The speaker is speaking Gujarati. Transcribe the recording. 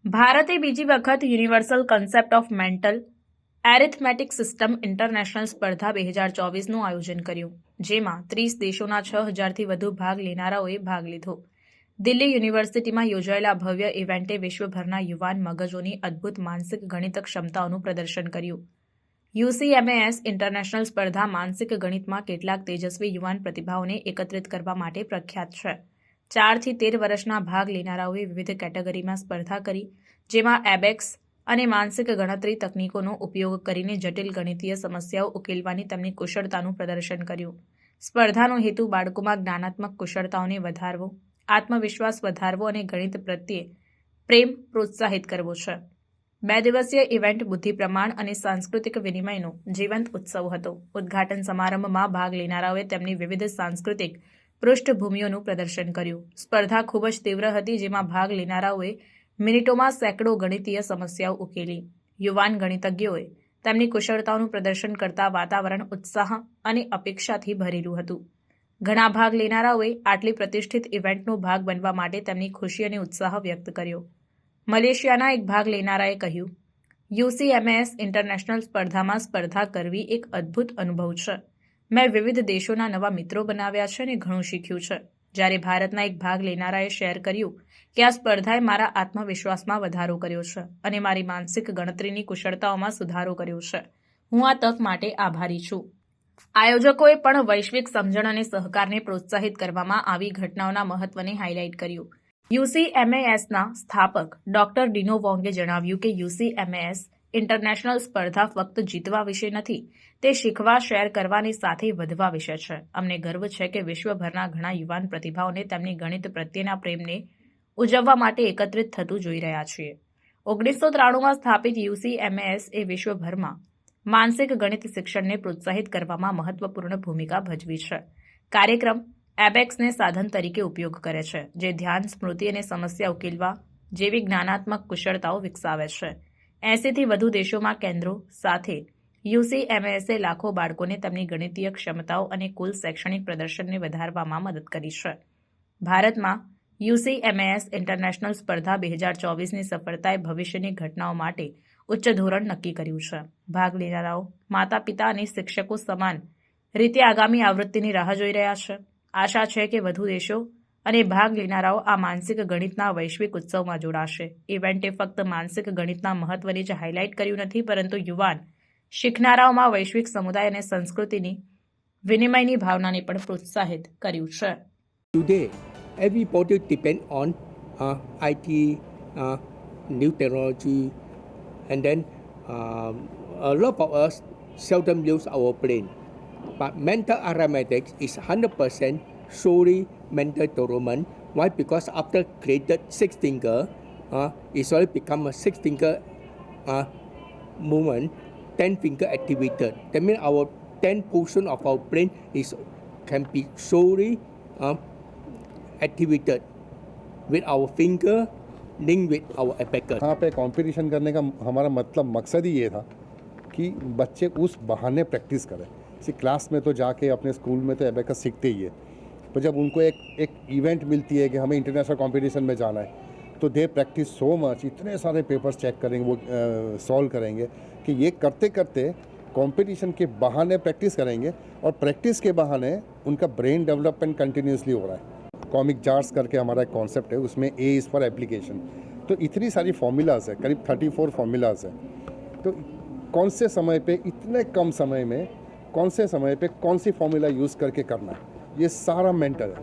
ભારતે બીજી વખત universal concept of mental arithmetic system international સ્પર્ધા 2024નું આયોજન કર્યું, જેમાં 30 દેશોના 6,000થી વધુ ભાગ લેનારાઓએ ભાગ લીધો. દિલ્હી યુનિવર્સિટીમાં યોજાયેલા ભવ્ય ઇવેન્ટે વિશ્વભરના યુવાન મગજોની અદ્ભુત માનસિક ગણિત ક્ષમતાઓનું પ્રદર્શન કર્યું. યુસીએમએએસ ઇન્ટરનેશનલ સ્પર્ધા માનસિક ગણિતમાં કેટલાક તેજસ્વી યુવાન પ્રતિભાઓને એકત્રિત કરવા માટે પ્રખ્યાત છે. 4 થી 13 વર્ષના ભાગ લેનારાઓએ વિવિધ કેટેગરીમાં સ્પર્ધા કરી, જેમાં એબેક્સ અને માનસિક ગણતરી તકનીકોનો ઉપયોગ કરીને જટિલ ગણિતીય સમસ્યાઓ ઉકેલવાની તેમની કુશળતાનું પ્રદર્શન કર્યું. સ્પર્ધાનો હેતુ બાળકોમાં જ્ઞાનાત્મક કુશળતાઓને વધારવો, આત્મવિશ્વાસ વધારવો અને ગણિત પ્રત્યે પ્રેમ પ્રોત્સાહિત કરવો છે. 2 દિવસીય ઇવેન્ટ બુદ્ધિ પ્રમાણ અને સાંસ્કૃતિક વિનિમયનો જીવંત ઉત્સવ હતો. ઉદ્ઘાટન સમારંભમાં ભાગ લેનારાઓએ તેમની વિવિધ સાંસ્કૃતિક પૃષ્ઠભૂમિઓનું પ્રદર્શન કર્યું. સ્પર્ધા ખૂબ જ તીવ્ર હતી, જેમાં ભાગ લેનારાઓએ મિનિટોમાં સેંકડો ગણિતીય સમસ્યાઓ ઉકેલી. યુવાન ગણિતજ્ઞોએ તેમની કુશળતાઓનું પ્રદર્શન કરતા વાતાવરણ ઉત્સાહ અને અપેક્ષાથી ભરેલું હતું. ઘણા ભાગ લેનારાઓએ આટલી પ્રતિષ્ઠિત ઇવેન્ટનો ભાગ બનવા માટે તેમની ખુશી અને ઉત્સાહ વ્યક્ત કર્યો. મલેશિયાના એક ભાગ લેનારાએ કહ્યું, યુસીએમએસ ઇન્ટરનેશનલ સ્પર્ધામાં સ્પર્ધા કરવી એક અદ્ભુત અનુભવ છે. મેં વિવિધ દેશોના નવા મિત્રો બનાવ્યા છે અને ઘણું શીખ્યું છે. જ્યારે ભારતના એક ભાગ લેનારાએ શેર કર્યું કે આ સ્પર્ધાએ મારા આત્મવિશ્વાસમાં વધારો કર્યો છે અને મારી માનસિક ગણતરીની કુશળતાઓમાં સુધારો કર્યો છે. હું આ તક માટે આભારી છું. આયોજકોએ પણ વૈશ્વિક સમજણ અને સહકારને પ્રોત્સાહિત કરવામાં આવી ઘટનાઓના મહત્વને હાઇલાઇટ કર્યું. યુસીએમએએસના સ્થાપક ડોક્ટર ડીનો વોંગે જણાવ્યું કે યુસીએમએસ ઇન્ટરનેશનલ સ્પર્ધા ફક્ત જીતવા વિશે નથી, તે શીખવા, શેર કરવાની સાથે વધવા વિશે છે. અમને ગર્વ છે કે વિશ્વભરના ઘણા યુવાન પ્રતિભાઓને તેમની ગણિત પ્રત્યેના પ્રેમને ઉજવવા માટે એકત્રિત થતું જોઈ રહ્યા છીએ. 1993માં સ્થાપિત યુસીએમએસ એ વિશ્વભરમાં માનસિક ગણિત શિક્ષણને પ્રોત્સાહિત કરવામાં મહત્વપૂર્ણ ભૂમિકા ભજવી છે. કાર્યક્રમ એબેક્સને સાધન તરીકે ઉપયોગ કરે છે, જે ધ્યાન, સ્મૃતિ અને સમસ્યા ઉકેલવા જેવી જ્ઞાનાત્મક કુશળતાઓ વિકસાવે છે. 80થી વધુ દેશોમાં કેન્દ્રો સાથે યુસીએમએસે લાખો બાળકોને તેમની ગણિતીય ક્ષમતાઓ અને કુલ શૈક્ષણિક પ્રદર્શનને વધારવામાં મદદ કરી છે. ભારતમાં યુસીએમએસ ઇન્ટરનેશનલ સ્પર્ધા 2024ની સફળતાએ ભવિષ્યની ઘટનાઓ માટે ઉચ્ચ ધોરણ નક્કી કર્યું છે. ભાગ લેનારાઓ, માતા-પિતા અને શિક્ષકો સમાન રીતે આગામી આવૃત્તિની રાહ જોઈ રહ્યા છે. આશા છે કે વધુ દેશો અને ભાગ લેનારાઓ આ માનસિક ગણિતના વૈશ્વિક ઉત્સવમાં જોડાશે. ઇવેન્ટે ફક્ત માનસિક ગણિતના મહત્વને જ હાઇલાઇટ કર્યું નથી, પરંતુ યુવાન શીખનારાઓમાં વૈશ્વિક સમુદાય અને સંસ્કૃતિની વિનિમયની ભાવનાને પણ પ્રોત્સાહિત કર્યું છે. Today, everybody depend on IT, new technology, and then a lot of us seldom use our brain. But mental arithmetic is 100% solely mental development. Why? Because after created 6 finger, it's already become a 6 finger movement, 10 finger activated. That means our 10 portion of our brain can be solely activated with our finger linked with our abacus. यहाँ पे कंपटीशन करने का हमारा मकसद ही ये था कि बच्चे उस बहाने प्रैक्टिस करें. क्लास में तो जाके अपने स्कूल में तो एबेकस सीखते ही है, पर जब उनको एक इवेंट मिलती है कि हमें इंटरनेशनल कंपटीशन में जाना है, तो दे प्रैक्टिस सो मच, इतने सारे पेपर्स चेक करेंगे, वो सॉल्व करेंगे कि ये करते करते कंपटीशन के बहाने प्रैक्टिस करेंगे और प्रैक्टिस के बहाने उनका ब्रेन डेवलपमेंट कंटिन्यूसली हो रहा है. कॉमिक जार्स करके हमारा एक कॉन्सेप्ट है, उसमें ए इज़ फॉर एप्लीकेशन. तो इतनी सारी फॉर्मूलाज है, करीब 34 फॉर्मूलाज है. तो कौन से समय पे, इतने कम समय में कौन से समय पे कौन सी फॉर्मूला यूज़ करके करना है, ये सारा मेंटल है.